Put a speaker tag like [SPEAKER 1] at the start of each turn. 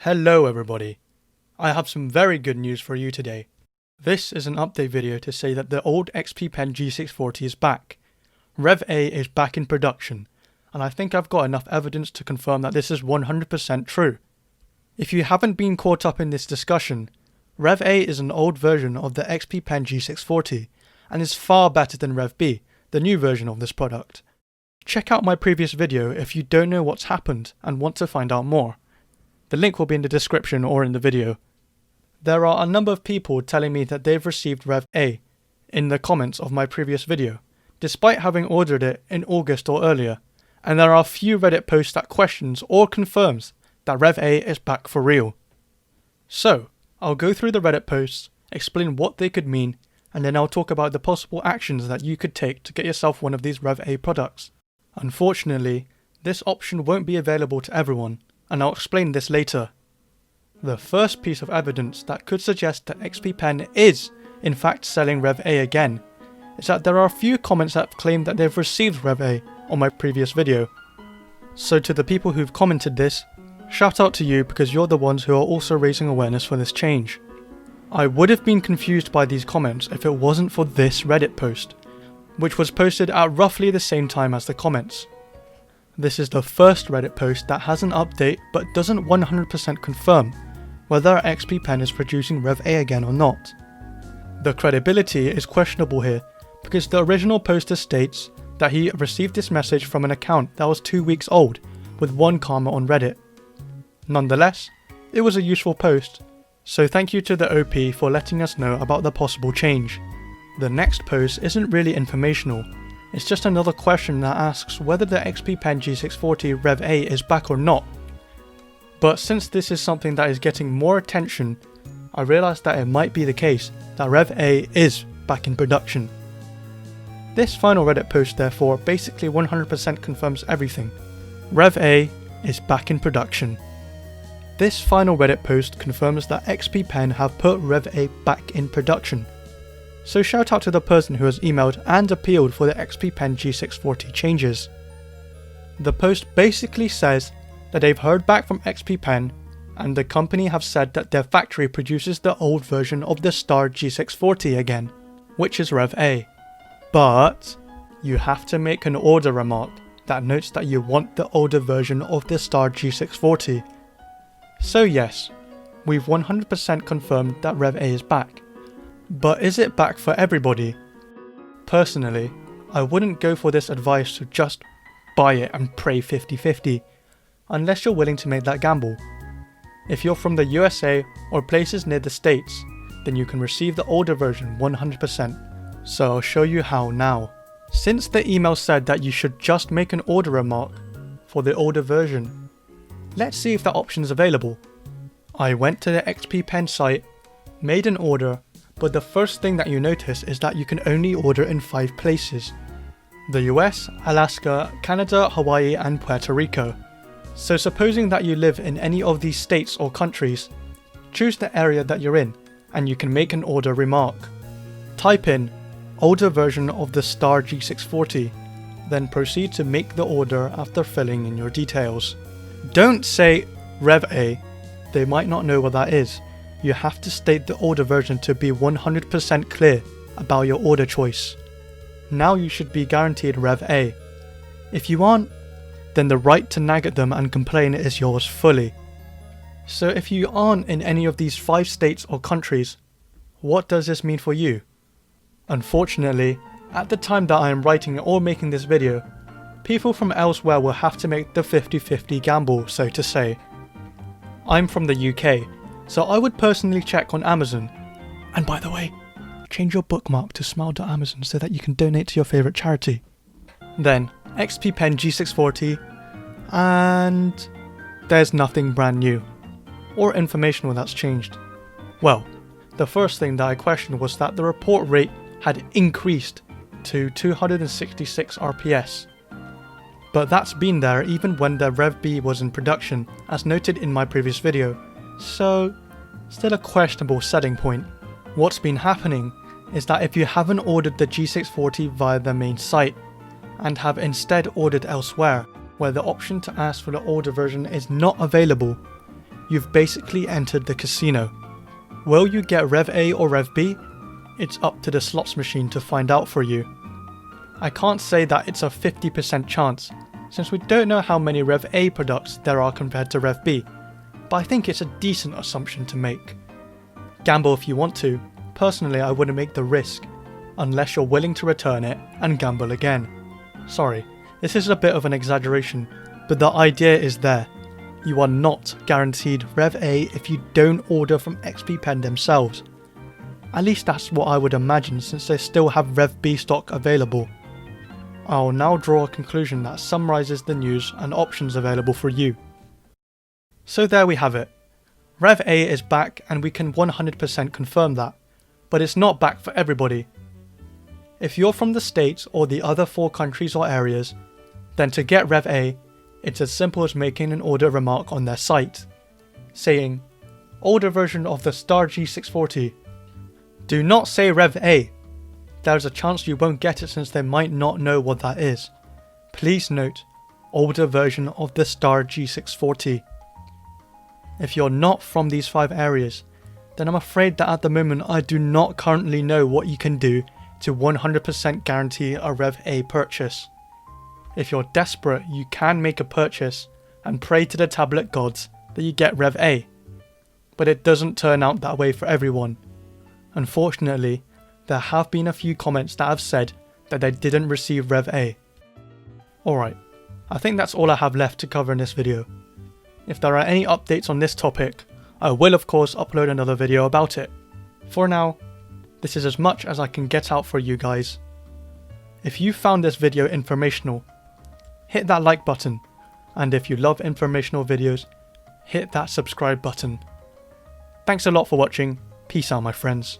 [SPEAKER 1] Hello everybody, I have some very good news for you today. This is an update video to say that the old XP-PEN G640 is back. Rev A is back in production, and I think I've got enough evidence to confirm that this is 100% true. If you haven't been caught up in this discussion, Rev A is an old version of the XP-PEN G640 and is far better than Rev B, the new version of this product. Check out my previous video if you don't know what's happened and want to find out more. The link will be in the description or in the video. There are a number of people telling me that they've received Rev A in the comments of my previous video, despite having ordered it in August or earlier, and there are a few Reddit posts that questions or confirms that Rev A is back for real. So, I'll go through the Reddit posts, explain what they could mean, and then I'll talk about the possible actions that you could take to get yourself one of these Rev A products. Unfortunately, this option won't be available to everyone, and I'll explain this later. The first piece of evidence that could suggest that XP-PEN is in fact selling Rev A again is that there are a few comments that claim that they've received Rev A on my previous video. So to the people who've commented this, shout out to you because you're the ones who are also raising awareness for this change. I would have been confused by these comments if it wasn't for this Reddit post, which was posted at roughly the same time as the comments. This is the first Reddit post that has an update but doesn't 100% confirm whether XP-PEN is producing Rev A again or not. The credibility is questionable here because the original poster states that he received this message from an account that was 2 weeks old with one comment on Reddit. Nonetheless, it was a useful post, so thank you to the OP for letting us know about the possible change. The next post isn't really informational. It's just another question that asks whether the XP-PEN G640 Rev A is back or not. But since this is something that is getting more attention, I realised that it might be the case that Rev A is back in production. This final Reddit post therefore basically 100% confirms everything. Rev A is back in production. This final Reddit post confirms that XP-PEN have put Rev A back in production. So shout out to the person who has emailed and appealed for the XP-PEN G640 changes. The post basically says that they've heard back from XP-PEN and the company have said that their factory produces the old version of the Star G640 again, which is Rev A. But you have to make an order remark that notes that you want the older version of the Star G640. So yes, we've 100% confirmed that Rev A is back. But is it back for everybody? Personally, I wouldn't go for this advice to just buy it and pray 50-50, unless you're willing to make that gamble. If you're from the USA or places near the States, then you can receive the older version 100%, so I'll show you how now. Since the email said that you should just make an order remark for the older version, let's see if that option is available. I went to the XP-PEN site, made an order, but the first thing that you notice is that you can only order in 5 places: the US, Alaska, Canada, Hawaii and Puerto Rico. So supposing that you live in any of these states or countries, choose the area that you're in and you can make an order remark. Type in older version of the Star G640, then proceed to make the order after filling in your details. Don't say Rev A, they might not know what that is. You have to state the older version to be 100% clear about your order choice. Now you should be guaranteed Rev A. If you aren't, then the right to nag at them and complain is yours fully. So if you aren't in any of these 5 states or countries, what does this mean for you? Unfortunately, at the time that I am writing or making this video, people from elsewhere will have to make the 50-50 gamble, so to say. I'm from the UK, so I would personally check on Amazon. And by the way, change your bookmark to smile.amazon so that you can donate to your favourite charity. Then XP-PEN G640, and there's nothing brand new or informational that's changed. Well, the first thing that I questioned was that the report rate had increased to 266 RPS. But that's been there even when the Rev B was in production, as noted in my previous video, so still a questionable setting point. What's been happening is that if you haven't ordered the G640 via the main site, and have instead ordered elsewhere, where the option to ask for the older version is not available, you've basically entered the casino. Will you get Rev A or Rev B? It's up to the slots machine to find out for you. I can't say that it's a 50% chance, since we don't know how many Rev A products there are compared to Rev B, but I think it's a decent assumption to make. Gamble if you want to. Personally, I wouldn't make the risk, unless you're willing to return it and gamble again. Sorry, this is a bit of an exaggeration, but the idea is there. You are not guaranteed Rev A if you don't order from XP-PEN themselves. At least that's what I would imagine, since they still have Rev B stock available. I'll now draw a conclusion that summarises the news and options available for you. So there we have it. Rev A is back, and we can 100% confirm that, but it's not back for everybody. If you're from the States or the other 4 countries or areas, then to get Rev A, it's as simple as making an order remark on their site, saying, "Older version of the Star G640. Do not say Rev A. There's a chance you won't get it since they might not know what that is. Please note, older version of the Star G640. If you're not from these 5 areas, then I'm afraid that at the moment I do not currently know what you can do to 100% guarantee a Rev A purchase. If you're desperate, you can make a purchase and pray to the tablet gods that you get Rev A, but it doesn't turn out that way for everyone. Unfortunately, there have been a few comments that have said that they didn't receive Rev A. Alright, I think that's all I have left to cover in this video. If there are any updates on this topic, I will of course upload another video about it. For now, this is as much as I can get out for you guys. If you found this video informational, hit that like button, and if you love informational videos, hit that subscribe button. Thanks a lot for watching. Peace out, my friends.